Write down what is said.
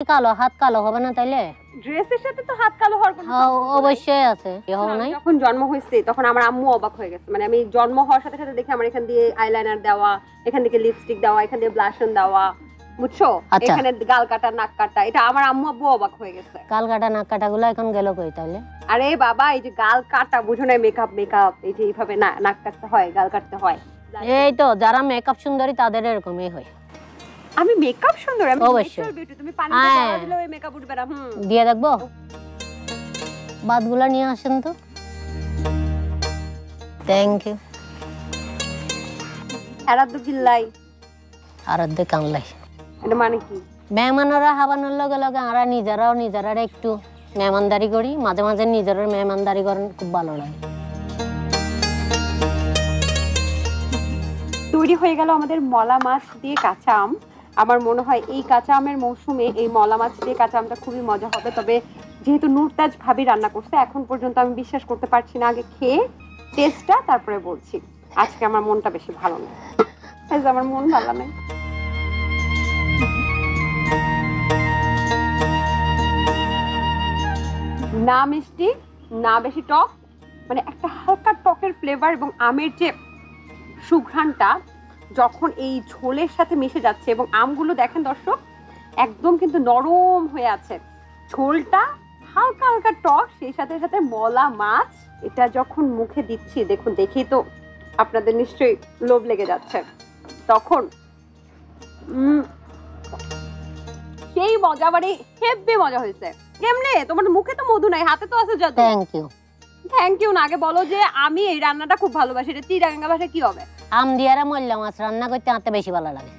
কালো হাত কালো হবে না তাইলে? ড্রেসের সাথে তো হাত কালো হওয়ার কোনো অবশ্যই আছে। হবে নাই? যখন জন্ম হয়েছে তখন আমার আম্মু অবাক হয়ে গেছে। মানে আমি জন্ম হওয়ার সাথে সাথে দেখি আমার এখান দিয়ে আইলাইনার দেওয়া, এখান থেকে লিপস্টিক দেওয়া, এখান দিয়ে ব্লাশন দেওয়া, বুঝছো? এখানে গাল কাটা, নাক কাটা, এটা আমার আম্মু আব্বু অবাক হয়ে গেছে। গাল কাটা নাক কাটা গুলো এখন গেল কই তাইলে? আরে বাবা, এই যে গাল কাটা বুঝো না, মেকআপ এই যে এইভাবে না নাক কাটতে হয়, গাল কাটতে হয়। এই তো যারা মেকআপ সুন্দরী তাদের এরকমই হয়। আমি মেকআপ সুন্দর, আমি অবশ্যই। Natural beauty. তুমি পানিতে পড়া দিলে ওই মেকআপ উঠবে না। দিয়ে দেখবো? বাদগুলা নিয়ে আসেন তো। Thank you. আরাধ্য গিল্লাই আরাধ্য কামলাই। এটা মানে কি? মেহমানরা হাবানোর লগে লগে আমরা নিজেরা একটু মেহমানদারি করি, মাঝে মাঝে নিজেরা মেহমানদারি করেন, খুব ভালো লাগে। তৈরি হয়ে গেল আমাদের মলা মাছ দিয়ে কাঁচা আম। আমার মনে হয় এই কাঁচা আমের মৌসুমে এই মলা মাছ দিয়ে কাঁচা আমটা খুবই মজা হবে। তবে যেহেতু নুরতাজ ভাবি রান্না করছে, এখন পর্যন্ত আমি বিশ্বাস করতে পারছি না। আগে খেয়ে টেস্টটা তারপরে বলছি। আজকে আমার মনটা বেশি ভালো না, আমার মন ভালো নেই। না মিষ্টি, না বেশি টক, মানে একটা হালকা টকের ফ্লেভার এবং আমের যে সুঘ্রাণটা যখন এই ঝোলের সাথে মিশে যাচ্ছে, এবং আমগুলো দেখেন দর্শক একদম কিন্তু নরম হয়ে আছে, ঝোলটা হালকা হালকা টক, সেই সাথে সাথে মলা মাছ। এটা যখন মুখে দিচ্ছি, দেখুন, দেখেই তো আপনাদের নিশ্চয়ই লোভ লেগে যাচ্ছে। তখন সেই মজা, মানে হেব্বি মজা হয়েছে। কেমনে? তোমার মুখে তো মধু নাই, হাতে তো আছে যত। Thank you. থ্যাংক ইউ না, আগে বলো যে আমি এই রান্নাটা খুব ভালোবাসি। এটা চিটাগাঙ্গা ভাষায় কি হবে? আম দিয়ারা মল্লা মাছ রান্না করতে হাতে বেশি ভালো লাগে।